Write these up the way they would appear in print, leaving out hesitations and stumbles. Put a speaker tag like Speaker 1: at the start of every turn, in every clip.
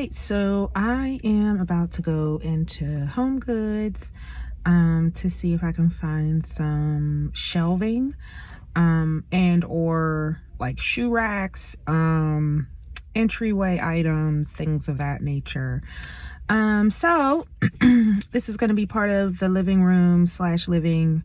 Speaker 1: right, so I am about to go into Homegoods to see if I can find some shelving and or like shoe racks, entryway items, things of that nature. So this is going to be part of the living room / living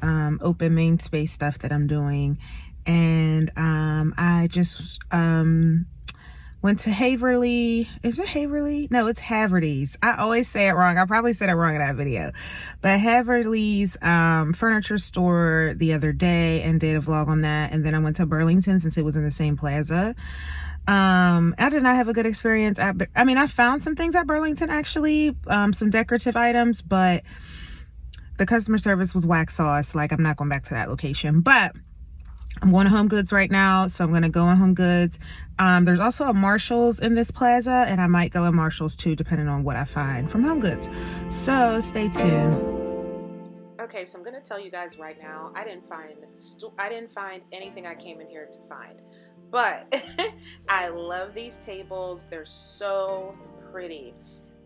Speaker 1: open main space stuff that I'm doing. And I just went to Haverly. Is it Haverly? No, it's Haverty's. I always say it wrong. I probably said it wrong in that video. But Haverly's furniture store the other day and did a vlog on that. And then I went to Burlington since it was in the same plaza. I did not have a good experience. I found some things at Burlington actually, some decorative items, but the customer service was whack sauce. Like, I'm not going back to that location. But I'm going to Homegoods right now, so I'm going to go in Homegoods. There's also a Marshall's in this plaza, and I might go in Marshall's too, depending on what I find from Homegoods. So stay tuned. Okay, so I'm going to tell you guys right now, I didn't find anything I came in here to find. But I love these tables. They're so pretty.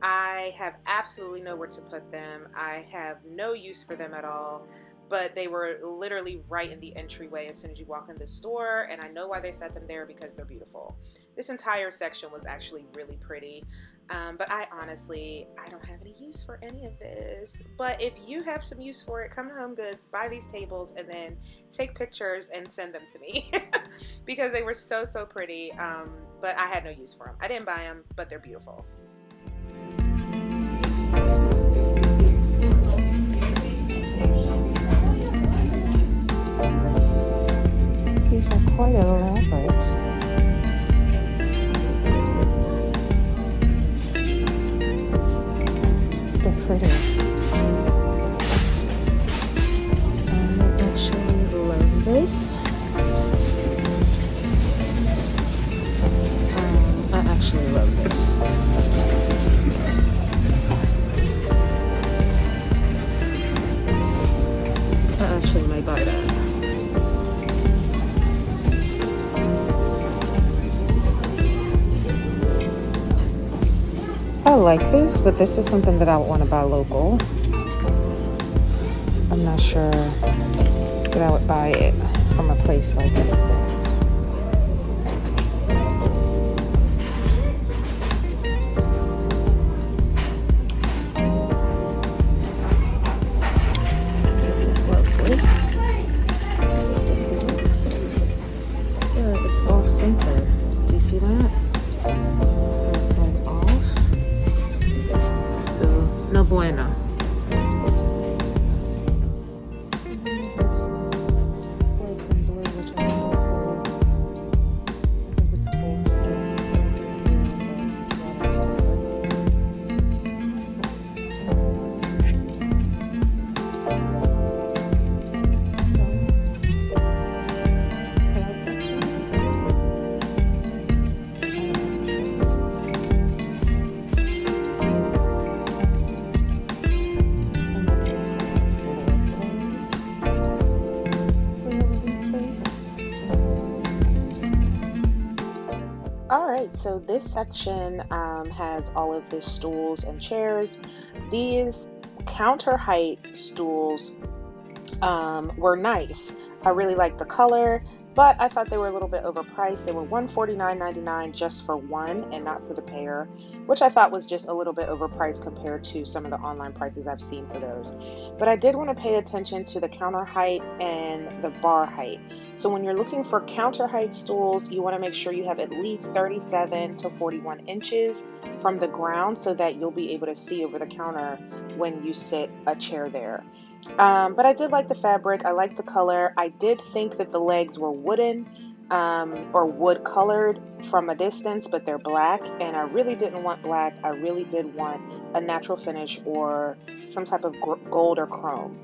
Speaker 1: I have absolutely nowhere to put them. I have no use for them at all. But they were literally right in the entryway as soon as you walk in the store, and I know why they set them there, because they're beautiful. This entire section was actually really pretty, but I don't have any use for any of this. But if you have some use for it, come to Homegoods, buy these tables, and then take pictures and send them to me because they were so pretty, but I had no use for them. I didn't buy them, but they're beautiful. These are quite elaborate. They're pretty. I actually love this. I actually love this. I actually might buy that. I like this, but this is something that I would want to buy local. I'm not sure that I would buy it from a place like this. This is lovely. Yeah, it's off center. Do you see that? No bueno. Alright, so this section has all of the stools and chairs. These counter height stools were nice. I really liked the color, but I thought they were a little bit overpriced. They were $149.99 just for one and not for the pair, which I thought was just a little bit overpriced compared to some of the online prices I've seen for those. But I did want to pay attention to the counter height and the bar height. So when you're looking for counter height stools, you want to make sure you have at least 37 to 41 inches from the ground so that you'll be able to see over the counter when you sit a chair there. But I did like the fabric. I liked the color. I did think that the legs were wooden or wood colored from a distance, but they're black, and I really didn't want black. I really did want a natural finish or some type of gold or chrome.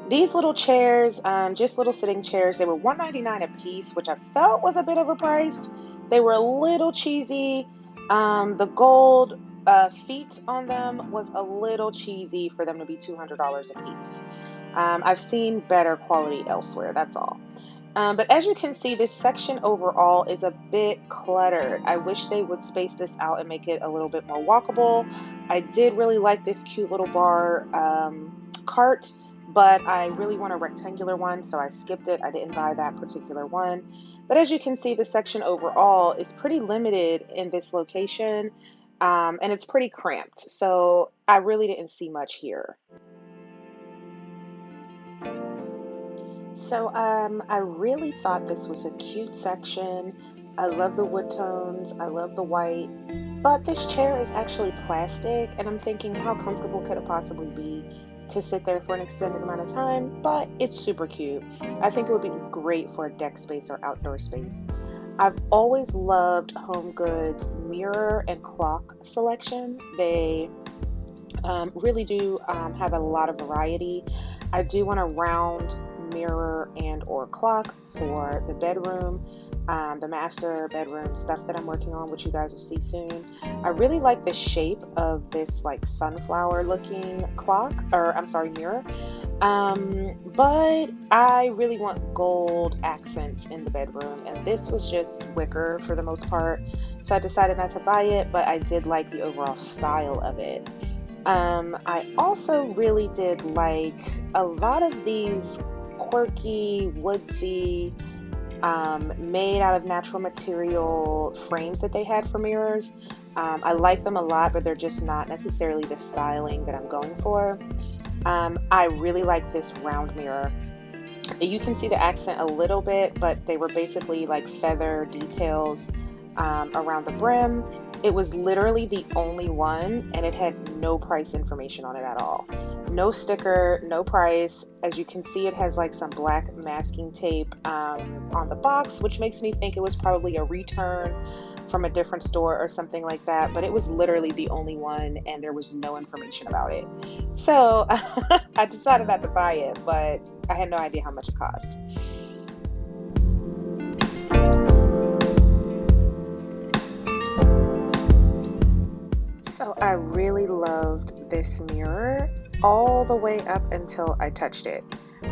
Speaker 1: These little chairs, just little sitting chairs, they were $1.99 a piece, which I felt was a bit overpriced. They were a little cheesy. The gold feet on them was a little cheesy for them to be $200 a piece. I've seen better quality elsewhere, that's all. But as you can see, this section overall is a bit cluttered. I wish they would space this out and make it a little bit more walkable. I did really like this cute little bar cart, but I really want a rectangular one, so I skipped it. I didn't buy that particular one. But as you can see, the section overall is pretty limited in this location, and it's pretty cramped. So I really didn't see much here. So I really thought this was a cute section. I love the wood tones. I love the white. But this chair is actually plastic, and I'm thinking, how comfortable could it possibly be to sit there for an extended amount of time? But it's super cute. I think it would be great for a deck space or outdoor space. I've always loved HomeGoods mirror and clock selection. They really do have a lot of variety. I do want a round mirror and or clock for the bedroom, the master bedroom stuff that I'm working on, which you guys will see soon. I really like the shape of this like sunflower looking clock, or I'm sorry, mirror. But I really want gold accents in the bedroom, and this was just wicker for the most part. So I decided not to buy it, but I did like the overall style of it. I also really did like a lot of these quirky, woodsy, made out of natural material frames that they had for mirrors. I like them a lot, but they're just not necessarily the styling that I'm going for. I really like this round mirror. You can see the accent a little bit, but they were basically like feather details around the brim. It was literally the only one, and it had no price information on it at all. No sticker, no price. As you can see, it has like some black masking tape on the box, which makes me think it was probably a return from a different store or something like that. But it was literally the only one, and there was no information about it. So I decided not to buy it, but I had no idea how much it cost. So I really loved this mirror all the way up until I touched it.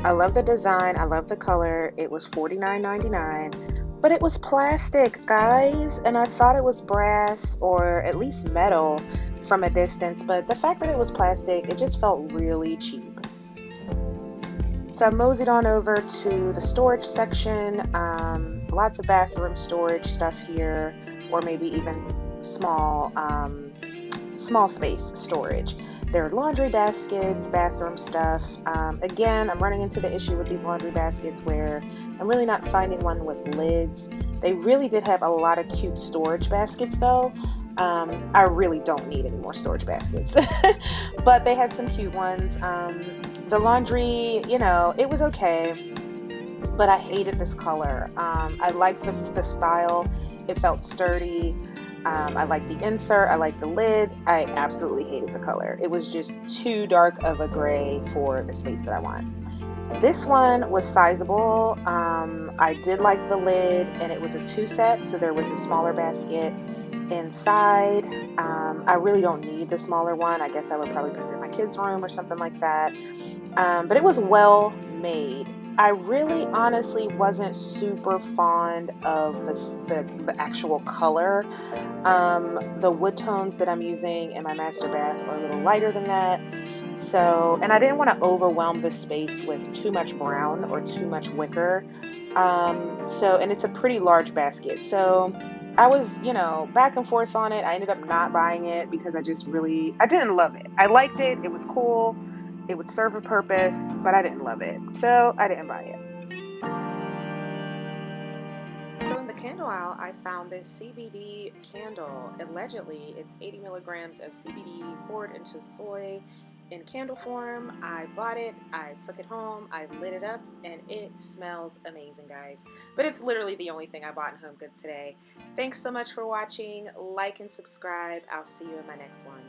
Speaker 1: I love the design, I love the color. It was $49.99, but it was plastic, guys, and I thought it was brass or at least metal from a distance, but the fact that it was plastic, it just felt really cheap. So I moseyed on over to the storage section. Lots of bathroom storage stuff here, or maybe even small space storage. There are laundry baskets, bathroom stuff. Again, I'm running into the issue with these laundry baskets where I'm really not finding one with lids. They really did have a lot of cute storage baskets though. I really don't need any more storage baskets, but they had some cute ones. The laundry, it was okay, but I hated this color. I liked the style. It felt sturdy. I like the insert. I like the lid. I absolutely hated the color. It was just too dark of a gray for the space that I want. This one was sizable. I did like the lid, and it was a two set, so there was a smaller basket inside. I really don't need the smaller one. I guess I would probably put it in my kids' room or something like that. But it was well made. I really honestly wasn't super fond of the actual color. The wood tones that I'm using in my master bath are a little lighter than that. So, and I didn't want to overwhelm the space with too much brown or too much wicker. And it's a pretty large basket. So I was, back and forth on it. I ended up not buying it because I didn't love it. I liked it. It was cool. It would serve a purpose, but I didn't love it. So I didn't buy it. So in the candle aisle, I found this CBD candle. Allegedly, it's 80 milligrams of CBD poured into soy in candle form. I bought it, I took it home, I lit it up, and it smells amazing, guys. But it's literally the only thing I bought in HomeGoods today. Thanks so much for watching. Like and subscribe. I'll see you in my next one.